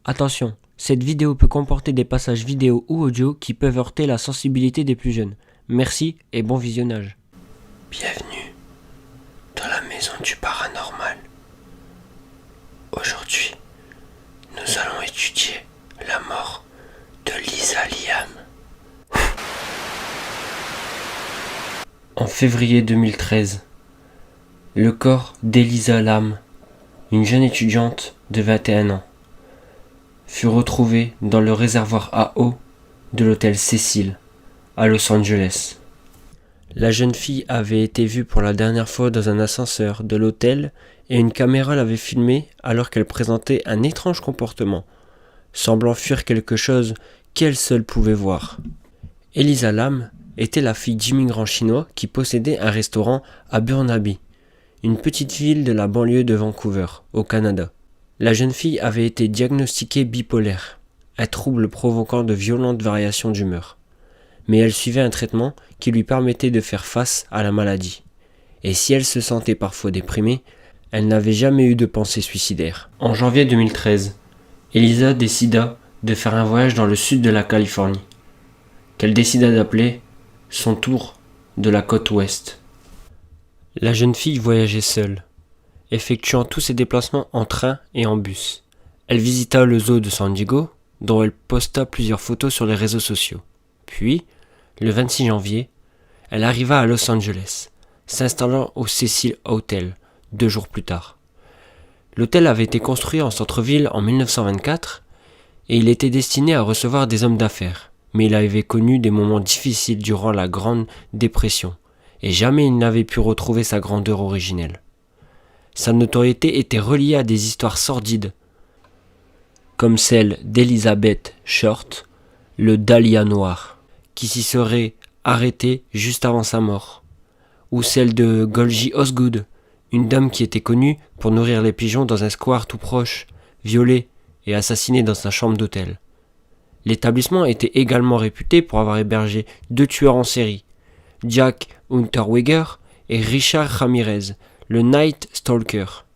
Attention, cette vidéo peut comporter des passages vidéo ou audio qui peuvent heurter la sensibilité des plus jeunes. Merci et bon visionnage. Bienvenue dans la maison du paranormal. Aujourd'hui, nous allons étudier la mort de Lisa Liam. En février 2013, le corps d'Elisa Lam, une jeune étudiante de 21 ans, fut retrouvé dans le réservoir à eau de l'hôtel Cecil à Los Angeles. La jeune fille avait été vue pour la dernière fois dans un ascenseur de l'hôtel et une caméra l'avait filmée alors qu'elle présentait un étrange comportement, semblant fuir quelque chose qu'elle seule pouvait voir. Elisa Lam était la fille d'immigrants chinois qui possédait un restaurant à Burnaby, une petite ville de la banlieue de Vancouver, au Canada. La jeune fille avait été diagnostiquée bipolaire, un trouble provoquant de violentes variations d'humeur. Mais elle suivait un traitement qui lui permettait de faire face à la maladie. Et si elle se sentait parfois déprimée, elle n'avait jamais eu de pensée suicidaire. En janvier 2013, Elisa décida de faire un voyage dans le sud de la Californie, qu'elle décida d'appeler son tour de la côte ouest. La jeune fille voyageait seule, effectuant tous ses déplacements en train et en bus. Elle visita le zoo de San Diego, dont elle posta plusieurs photos sur les réseaux sociaux. Puis, le 26 janvier, elle arriva à Los Angeles, s'installant au Cecil Hotel 2 jours plus tard. L'hôtel avait été construit en centre-ville en 1924 et il était destiné à recevoir des hommes d'affaires, mais il avait connu des moments difficiles durant la Grande Dépression et jamais il n'avait pu retrouver sa grandeur originelle. Sa notoriété était reliée à des histoires sordides, comme celle d'Elizabeth Short, le Dahlia noir, qui s'y serait arrêté juste avant sa mort, ou celle de Golgi Osgood, une dame qui était connue pour nourrir les pigeons dans un square tout proche, violée et assassinée dans sa chambre d'hôtel. L'établissement était également réputé pour avoir hébergé 2 tueurs en série, Jack Unterweger et Richard Ramirez, le Night Stalker,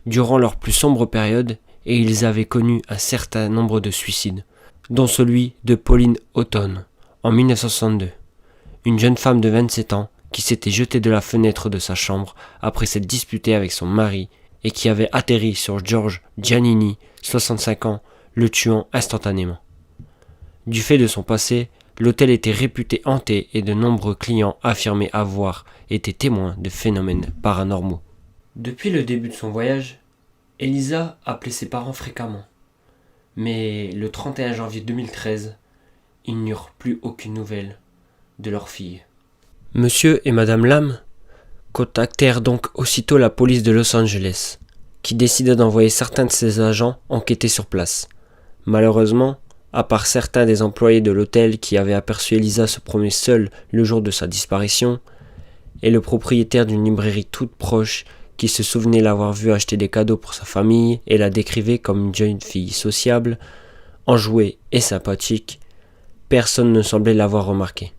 durant leur plus sombre période, et ils avaient connu un certain nombre de suicides, dont celui de Pauline Houghton, en 1962, une jeune femme de 27 ans qui s'était jetée de la fenêtre de sa chambre après s'être disputée avec son mari et qui avait atterri sur George Giannini, 65 ans, le tuant instantanément. Du fait de son passé, l'hôtel était réputé hanté et de nombreux clients affirmaient avoir été témoins de phénomènes paranormaux. Depuis le début de son voyage, Elisa appelait ses parents fréquemment. Mais le 31 janvier 2013, ils n'eurent plus aucune nouvelle de leur fille. Monsieur et Madame Lam contactèrent donc aussitôt la police de Los Angeles, qui décida d'envoyer certains de ses agents enquêter sur place. Malheureusement, à part certains des employés de l'hôtel qui avaient aperçu Elisa se promener seule le jour de sa disparition, et le propriétaire d'une librairie toute proche qui se souvenait l'avoir vue acheter des cadeaux pour sa famille et la décrivait comme une jeune fille sociable, enjouée et sympathique, personne ne semblait l'avoir remarqué.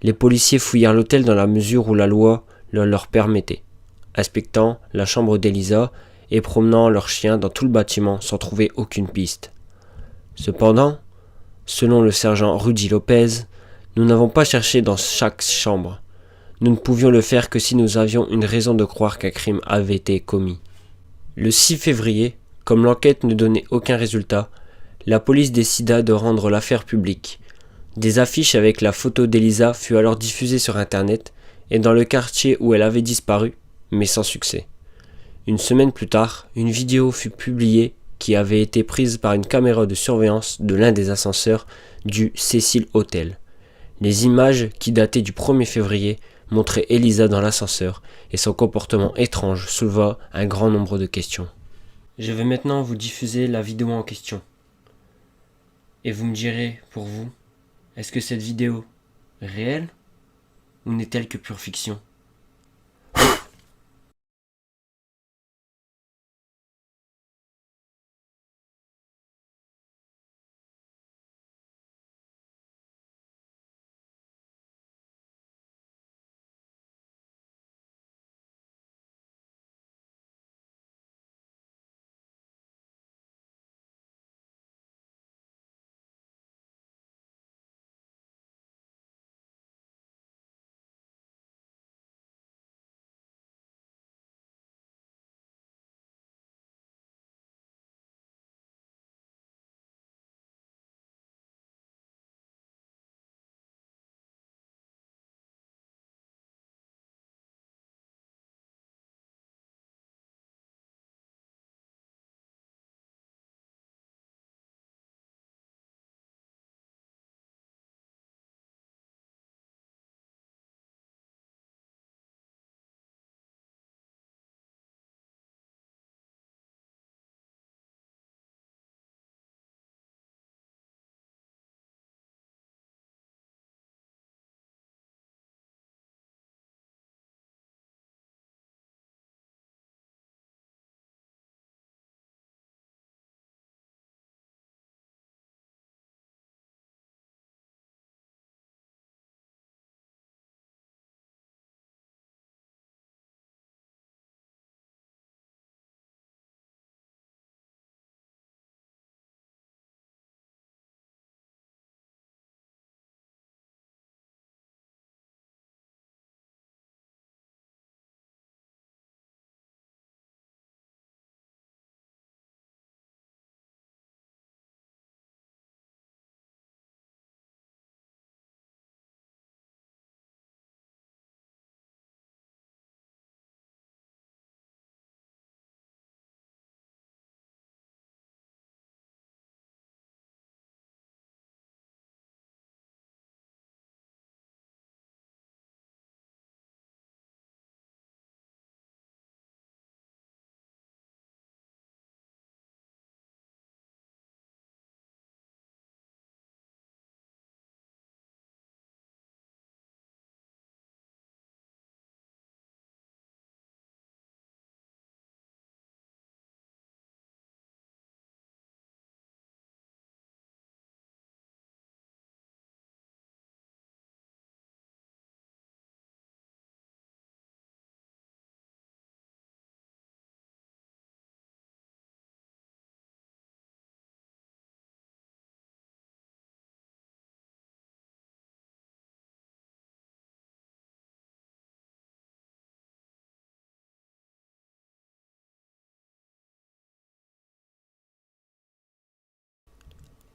Les policiers fouillèrent l'hôtel dans la mesure où la loi le leur permettait, inspectant la chambre d'Elisa et promenant leurs chiens dans tout le bâtiment sans trouver aucune piste. Cependant, selon le sergent Rudy Lopez, nous n'avons pas cherché dans chaque chambre. Nous ne pouvions le faire que si nous avions une raison de croire qu'un crime avait été commis. Le 6 février, comme l'enquête ne donnait aucun résultat, la police décida de rendre l'affaire publique. Des affiches avec la photo d'Elisa furent alors diffusées sur internet et dans le quartier où elle avait disparu, mais sans succès. Une semaine plus tard, une vidéo fut publiée qui avait été prise par une caméra de surveillance de l'un des ascenseurs du Cecil Hotel. Les images, qui dataient du 1er février, montraient Elisa dans l'ascenseur et son comportement étrange souleva un grand nombre de questions. Je vais maintenant vous diffuser la vidéo en question. Et vous me direz, pour vous, est-ce que cette vidéo est réelle ou n'est-elle que pure fiction ?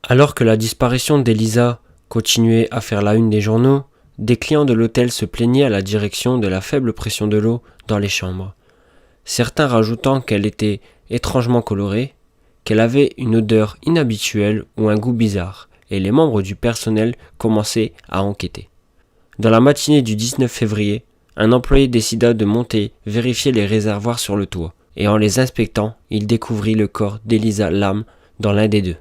Alors que la disparition d'Elisa continuait à faire la une des journaux, des clients de l'hôtel se plaignaient à la direction de la faible pression de l'eau dans les chambres. Certains rajoutant qu'elle était étrangement colorée, qu'elle avait une odeur inhabituelle ou un goût bizarre, et les membres du personnel commençaient à enquêter. Dans la matinée du 19 février, un employé décida de monter vérifier les réservoirs sur le toit, et en les inspectant, il découvrit le corps d'Elisa Lam dans l'un des deux.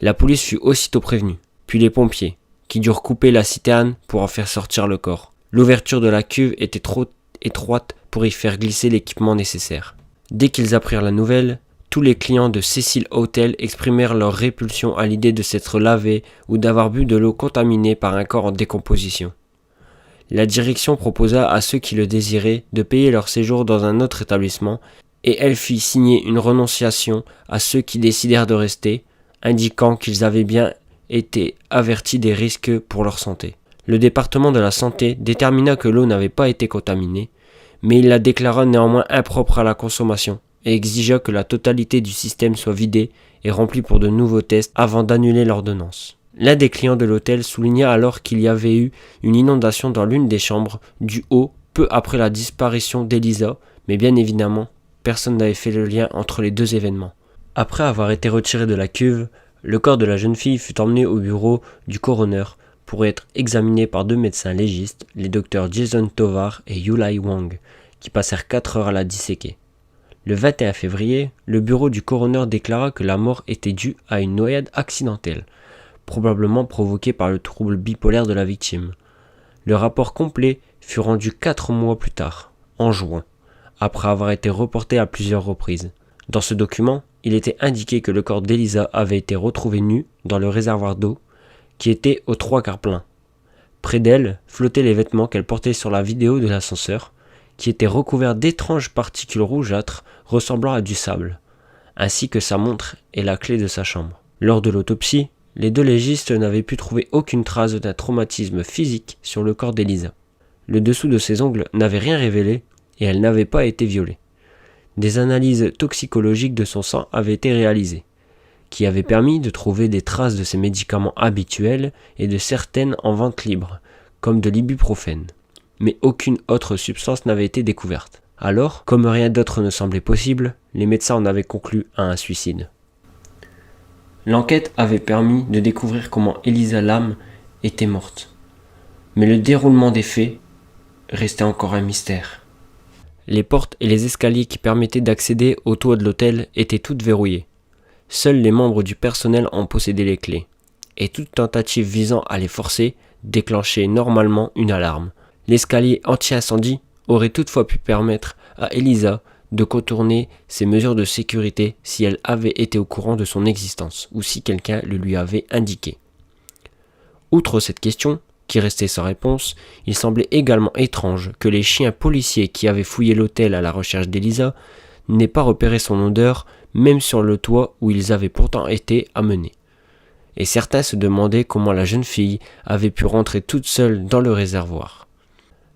La police fut aussitôt prévenue, puis les pompiers, qui durent couper la citerne pour en faire sortir le corps. L'ouverture de la cuve était trop étroite pour y faire glisser l'équipement nécessaire. Dès qu'ils apprirent la nouvelle, tous les clients de Cecil Hotel exprimèrent leur répulsion à l'idée de s'être lavés ou d'avoir bu de l'eau contaminée par un corps en décomposition. La direction proposa à ceux qui le désiraient de payer leur séjour dans un autre établissement et elle fit signer une renonciation à ceux qui décidèrent de rester, indiquant qu'ils avaient bien été avertis des risques pour leur santé. Le département de la santé détermina que l'eau n'avait pas été contaminée, mais il la déclara néanmoins impropre à la consommation et exigea que la totalité du système soit vidée et remplie pour de nouveaux tests avant d'annuler l'ordonnance. L'un des clients de l'hôtel souligna alors qu'il y avait eu une inondation dans l'une des chambres du haut peu après la disparition d'Elisa, mais bien évidemment, personne n'avait fait le lien entre les deux événements. Après avoir été retiré de la cuve, le corps de la jeune fille fut emmené au bureau du coroner pour être examiné par deux médecins légistes, les docteurs Jason Tovar et Yulai Wang, qui passèrent 4 heures à la disséquer. Le 21 février, le bureau du coroner déclara que la mort était due à une noyade accidentelle, probablement provoquée par le trouble bipolaire de la victime. Le rapport complet fut rendu 4 mois plus tard, en juin, après avoir été reporté à plusieurs reprises. Dans ce document, il était indiqué que le corps d'Elisa avait été retrouvé nu dans le réservoir d'eau, qui était aux 3/4 plein. Près d'elle flottaient les vêtements qu'elle portait sur la vidéo de l'ascenseur, qui étaient recouverts d'étranges particules rougeâtres ressemblant à du sable, ainsi que sa montre et la clé de sa chambre. Lors de l'autopsie, les deux légistes n'avaient pu trouver aucune trace d'un traumatisme physique sur le corps d'Elisa. Le dessous de ses ongles n'avait rien révélé et elle n'avait pas été violée. Des analyses toxicologiques de son sang avaient été réalisées, qui avaient permis de trouver des traces de ses médicaments habituels et de certaines en vente libre, comme de l'ibuprofène. Mais aucune autre substance n'avait été découverte. Alors, comme rien d'autre ne semblait possible, les médecins en avaient conclu à un suicide. L'enquête avait permis de découvrir comment Elisa Lam était morte. Mais le déroulement des faits restait encore un mystère. Les portes et les escaliers qui permettaient d'accéder au toit de l'hôtel étaient toutes verrouillées. Seuls les membres du personnel en possédaient les clés, et toute tentative visant à les forcer déclenchait normalement une alarme. L'escalier anti-incendie aurait toutefois pu permettre à Elisa de contourner ces mesures de sécurité si elle avait été au courant de son existence ou si quelqu'un le lui avait indiqué. Outre cette question, qui restait sans réponse, il semblait également étrange que les chiens policiers qui avaient fouillé l'hôtel à la recherche d'Elisa n'aient pas repéré son odeur même sur le toit où ils avaient pourtant été amenés. Et certains se demandaient comment la jeune fille avait pu rentrer toute seule dans le réservoir.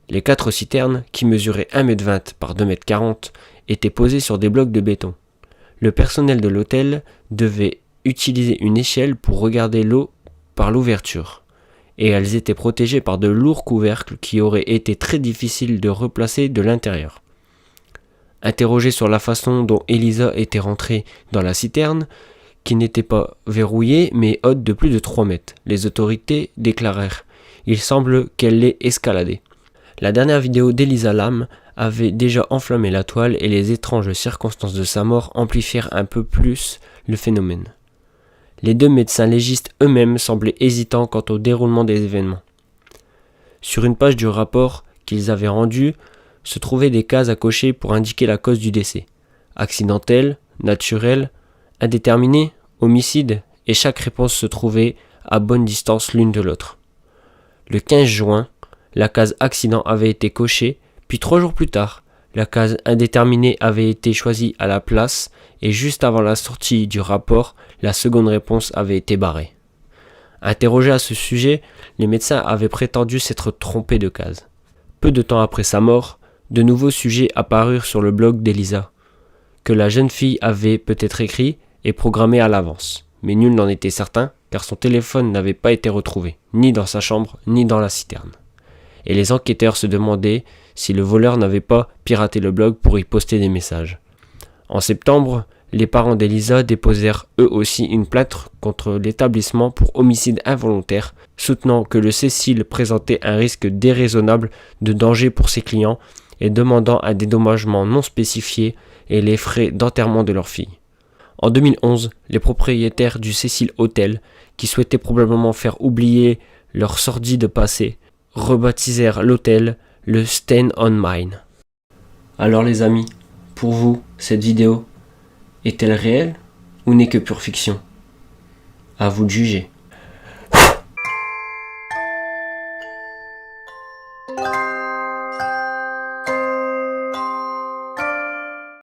Les 4 citernes, qui mesuraient 1,20 m par 2,40 m, étaient posées sur des blocs de béton. Le personnel de l'hôtel devait utiliser une échelle pour regarder l'eau par l'ouverture, et elles étaient protégées par de lourds couvercles qui auraient été très difficiles de replacer de l'intérieur. Interrogé sur la façon dont Elisa était rentrée dans la citerne, qui n'était pas verrouillée mais haute de plus de 3 mètres, les autorités déclarèrent « Il semble qu'elle l'ait escaladée ». La dernière vidéo d'Elisa Lam avait déjà enflammé la toile et les étranges circonstances de sa mort amplifièrent un peu plus le phénomène. Les 2 médecins légistes eux-mêmes semblaient hésitants quant au déroulement des événements. Sur une page du rapport qu'ils avaient rendu, se trouvaient des cases à cocher pour indiquer la cause du décès. Accidentel, naturel, indéterminé, homicide, et chaque réponse se trouvait à bonne distance l'une de l'autre. Le 15 juin, la case accident avait été cochée, puis 3 jours plus tard, la case indéterminée avait été choisie à la place et juste avant la sortie du rapport, la seconde réponse avait été barrée. Interrogés à ce sujet, les médecins avaient prétendu s'être trompés de case. Peu de temps après sa mort, de nouveaux sujets apparurent sur le blog d'Elisa, que la jeune fille avait peut-être écrit et programmé à l'avance, mais nul n'en était certain car son téléphone n'avait pas été retrouvé, ni dans sa chambre, ni dans la citerne. Et les enquêteurs se demandaient si le voleur n'avait pas piraté le blog pour y poster des messages. En septembre, les parents d'Elisa déposèrent eux aussi une plainte contre l'établissement pour homicide involontaire, soutenant que le Cecil présentait un risque déraisonnable de danger pour ses clients et demandant un dédommagement non spécifié et les frais d'enterrement de leur fille. En 2011, les propriétaires du Cecil Hotel, qui souhaitaient probablement faire oublier leur sordide passé, rebaptisèrent l'hôtel le Stain on Mine. Alors les amis, pour vous, cette vidéo est-elle réelle ou n'est que pure fiction? À vous de juger.